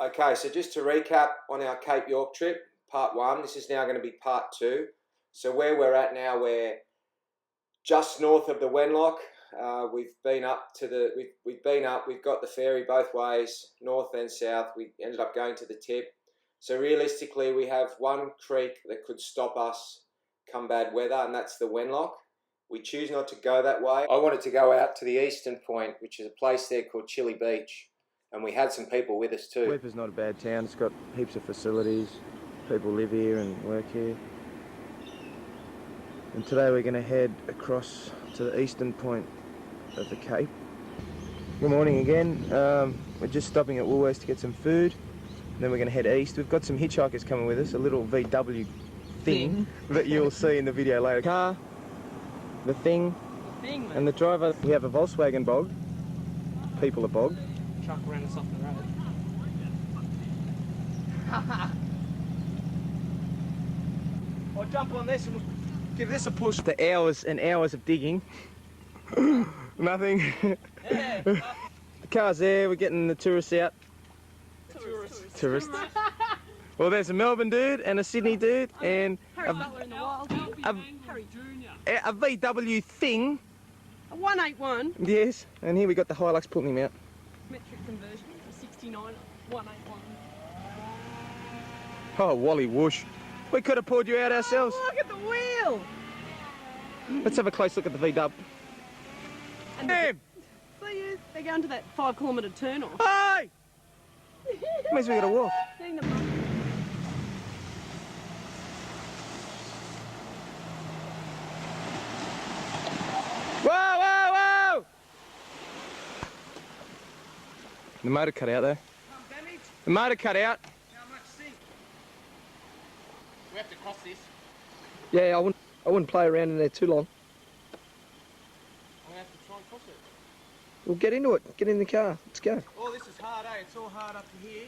Okay, so just to recap on our Cape York trip, part 1, this is now going to be part 2. So where we're at now, we're just north of the Wenlock. We've been up to the, we've got the ferry both ways, north and south. We ended up going to the tip. So realistically, we have one creek that could stop us come bad weather, and that's the Wenlock. We choose not to go that way. I wanted to go out to the eastern point, which is a place there called Chili Beach. And we had some people with us too. Weipa's not a bad town. It's got heaps of facilities. People live here and work here. And today we're going to head across to the eastern point of the Cape. Good morning again. We're just stopping at Woolworths to get some food. And then we're going to head east. We've got some hitchhikers coming with us. A little VW thing that you'll see in the video later. Car, the thing, and the driver. We have a Volkswagen Bog. People are bogged. Truck ran us off the road. I'll jump on this and we'll give this a push. The hours and hours of digging. Nothing. Yeah. The car's there, we're getting the tourists out. Tourists. Well, there's a Melbourne dude and a Sydney dude and Harry Butler in the wild. Harry Jr. a VW thing. A 181 Yes, and here we got the Hilux pulling him out. metric conversion for 69 181. Oh, Wally whoosh. We could have pulled you out ourselves. Oh, look at the wheel! Let's have a close look at the V-dub. And Damn! see, they're going to that 5 kilometre turn off. Hey! Means we gotta walk. Seeing the bump. Whoa, whoa, whoa! The motor cut out there. The motor cut out. How much sink? We have to cross this. Yeah, I wouldn't play around in there too long. We have to try and cross it. We'll get into it. Get in the car. Let's go. Oh, this is hard, eh? It's all hard up to here.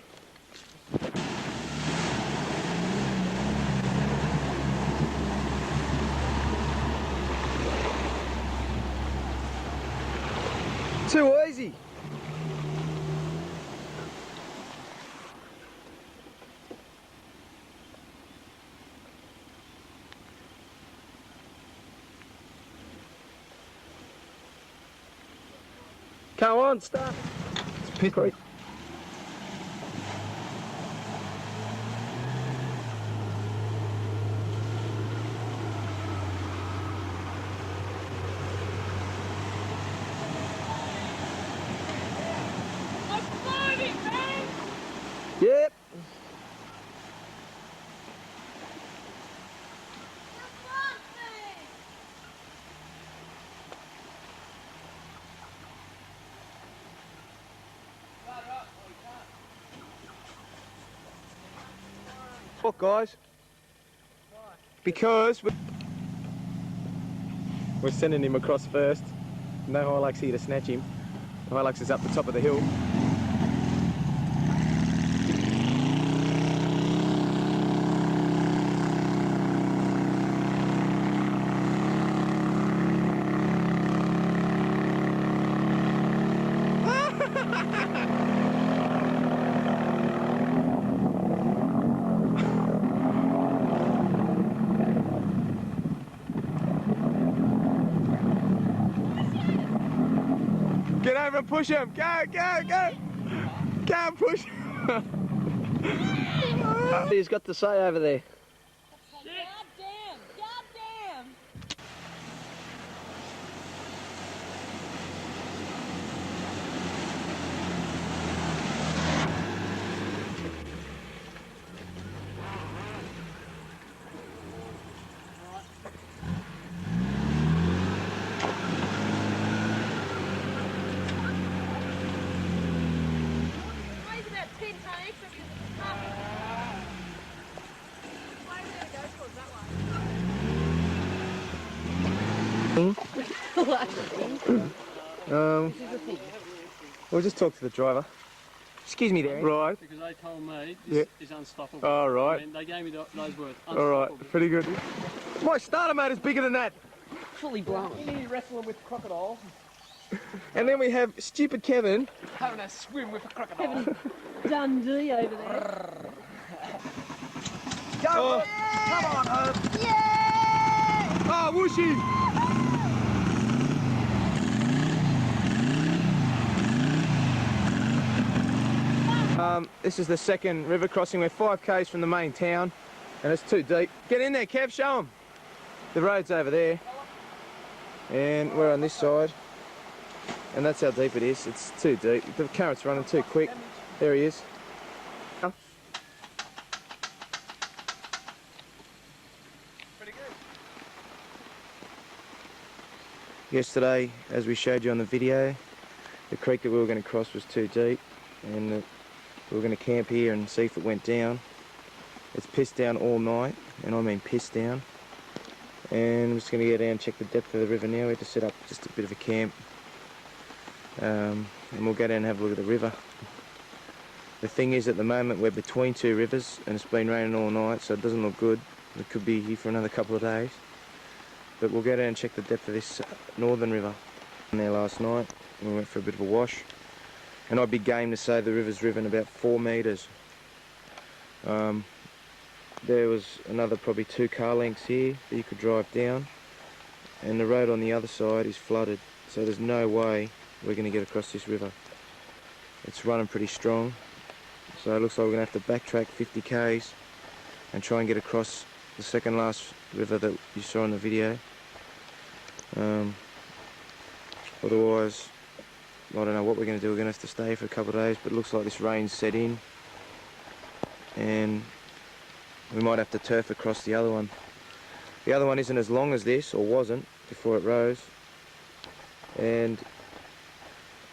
Too easy. Come on, start. It's Pitt Creek. Yep. Look, guys. Because we're sending him across first. No Hilux here to snatch him. The Hilux is up the top of the hill. Get over and push him. Go, go, go. Go and push him. He's got to say over there. Goddamn! Goddamn! Weighs about 10 tons extra because it's tough. Why would it go towards that way? We'll just talk to the driver. Excuse me there. Right. Because they told me this is unstoppable. All right. And they gave me those words. All right. Pretty good. My starter motor's bigger than that. Fully blown. You're wrestling with crocodile. And then we have stupid Kevin. Having a swim with a crocodile. Dundee over there. Go! Oh. Come on, Herb! Yeah! Oh, whooshy! This is the second river crossing. We're 5 k's from the main town and it's too deep. Get in there, Kev, show them. The road's over there and we're on this side and that's how deep it is. It's too deep. The current's running too quick. There he is. Pretty good. Yesterday, as we showed you on the video, the creek that we were going to cross was too deep and we were going to camp here and see if it went down. It's pissed down all night, and I mean pissed down. And I'm just going to go down and check the depth of the river now. We have to set up just a bit of a camp. And we'll go down and have a look at the river. The thing is, at the moment we're between 2 rivers and it's been raining all night, so it doesn't look good. It could be here for another couple of days. But we'll go down and check the depth of this northern river. I was there last night and we went for a bit of a wash. And I'd be game to say the river's driven about 4 metres. There was another probably 2 car lengths here that you could drive down. And the road on the other side is flooded, so there's no way we're going to get across this river. It's running pretty strong, so it looks like we're going to have to backtrack 50 k's and try and get across the second last river that you saw in the video. Otherwise, I don't know what we're going to do. We're going to have to stay for a couple of days, but it looks like this rain's set in and we might have to turf across the other one. The other one isn't as long as this, or wasn't, before it rose, and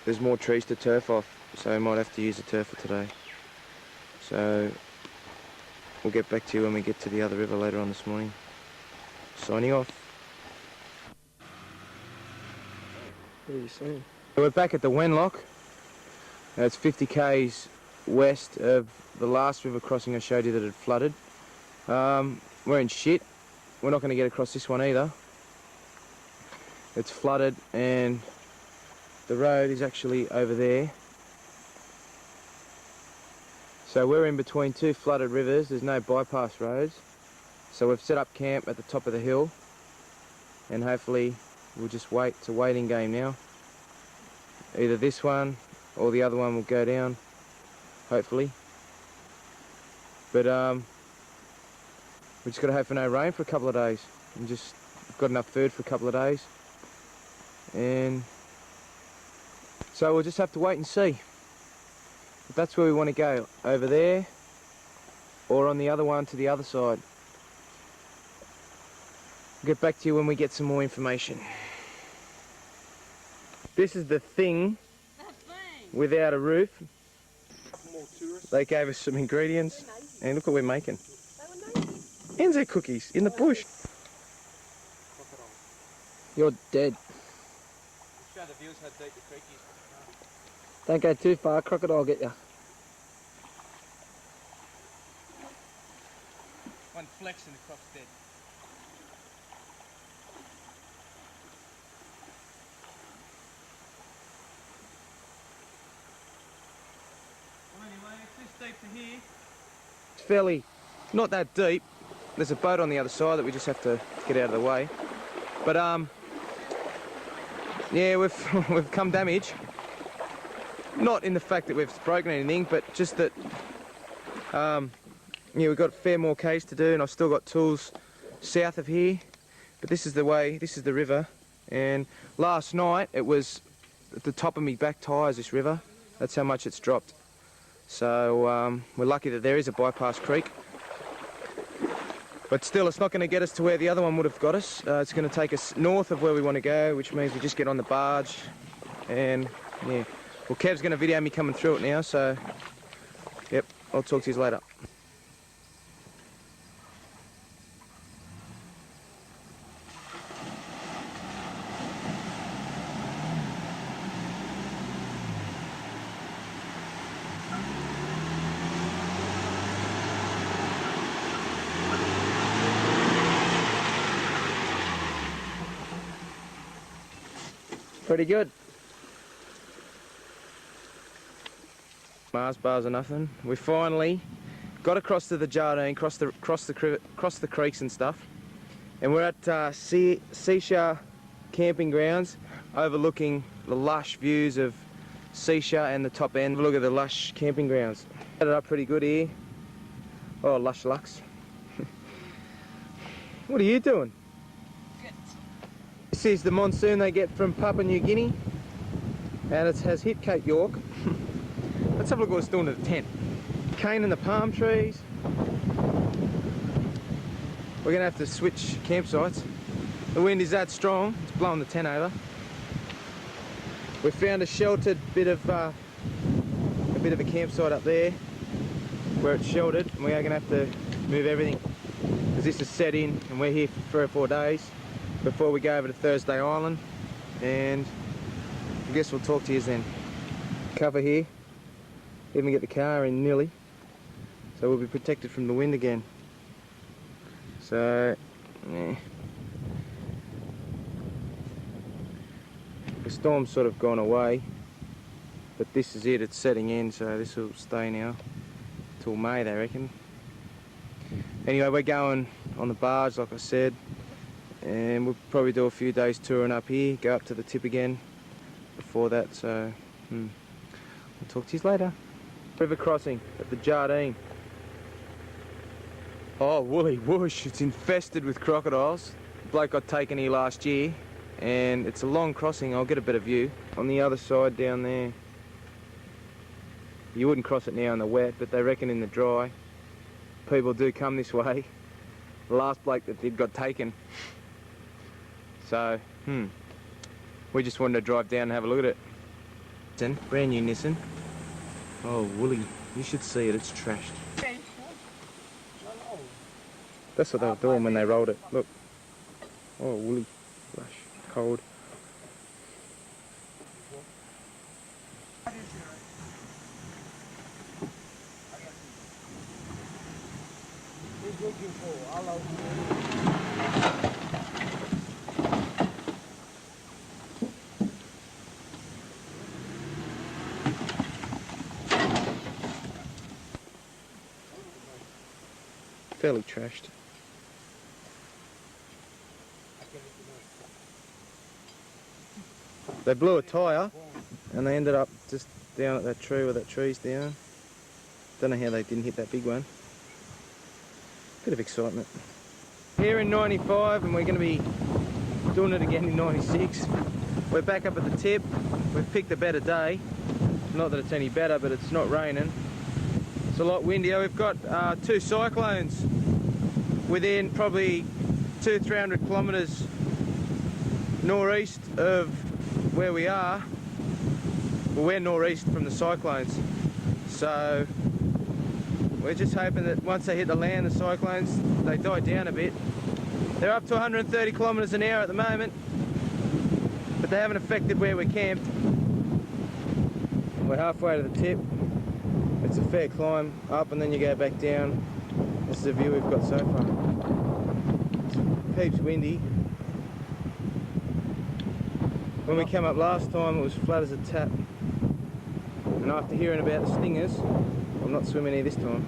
there's more trees to turf off, so we might have to use a turfer today. So we'll get back to you when we get to the other river later on this morning. Signing off. What are you saying? We're back at the Wenlock. It's 50 k's west of the last river crossing I showed you that had flooded. We're in shit. We're not going to get across this one either. It's flooded and the road is actually over there. So we're in between 2 flooded rivers. There's no bypass roads. So we've set up camp at the top of the hill and hopefully we'll just wait. It's a waiting game now. Either this one or the other one will go down, hopefully. But we just got to hope for no rain for a couple of days. And just got enough food for a couple of days. And so we'll just have to wait and see. If that's where we want to go, over there or on the other one to the other side. We'll get back to you when we get some more information. This is the thing without a roof. They gave us some ingredients and look what we're making. NZ cookies in the bush. You're dead. Show the viewers how deep the creek is. Don't go too far, crocodile will get you. One flex and the croc's dead. Well, anyway, it's this deep to here. It's fairly, not that deep. There's a boat on the other side that we just have to get out of the way. But yeah, we've come damage. Not in the fact that we've broken anything, but just that yeah, we've got a fair more k's to do, and I've still got tools south of here. But this is the way, this is the river. And last night it was at the top of me back tyres, this river. That's how much it's dropped. So we're lucky that there is a bypass creek. But still, it's not going to get us to where the other one would have got us. It's going to take us north of where we want to go, which means we just get on the barge. And yeah, well, Kev's going to video me coming through it now, so yep, I'll talk to you later. Pretty good. Mars bars or nothing. We finally got across to the Jardine, crossed the creeks and stuff, and we're at Seashire Camping Grounds, overlooking the lush views of Seashire and the top end. Look at the lush camping grounds. Set it up pretty good here. Oh, lush lux. What are you doing? Good. This is the monsoon they get from Papua New Guinea, and it has hit Cape York. Let's have a look at what it's doing to the tent. Cane in the palm trees. We're gonna have to switch campsites. The wind is that strong, it's blowing the tent over. We found a sheltered bit of a campsite up there where it's sheltered, and we are gonna have to move everything because this is set in, and we're here for 3 or 4 days before we go over to Thursday Island, and I guess we'll talk to you then. Cover here, even get the car in nearly, so we'll be protected from the wind again. So, yeah. The storm's sort of gone away, but this is it, it's setting in, so this will stay now till May, they reckon. Anyway, we're going on the barge, like I said, and we'll probably do a few days touring up here, go up to the tip again before that, so we'll talk to you later. River crossing at the Jardine. Oh, woolly whoosh, it's infested with crocodiles. The bloke got taken here last year, and it's a long crossing. I'll get a better view. On the other side down there, you wouldn't cross it now in the wet, but they reckon in the dry, people do come this way. The last bloke that did got taken. So, we just wanted to drive down and have a look at it. Nissan, brand new Nissan. Oh, woolly, you should see it, it's trashed. That's what they were doing when they rolled it, look. Oh, woolly, lush, cold. He's looking for hello. Fairly trashed. They blew a tyre and they ended up just down at that tree where that tree's down. Don't know how they didn't hit that big one. Bit of excitement. Here in 95, and we're going to be doing it again in 96. We're back up at the tip. We've picked a better day. Not that it's any better, but it's not raining. It's a lot windier. We've got 2 cyclones within probably 200-300 kilometres northeast of where we are. Well, we're northeast from the cyclones, so we're just hoping that once they hit the land, the cyclones, they die down a bit. They're up to 130 kilometres an hour at the moment, but they haven't affected where we're camped. We're halfway to the tip. It's a fair climb up, and then you go back down. This is the view we've got so far. It's heaps windy. When we came up last time, it was flat as a tap. And after hearing about the stingers, I'm not swimming here this time.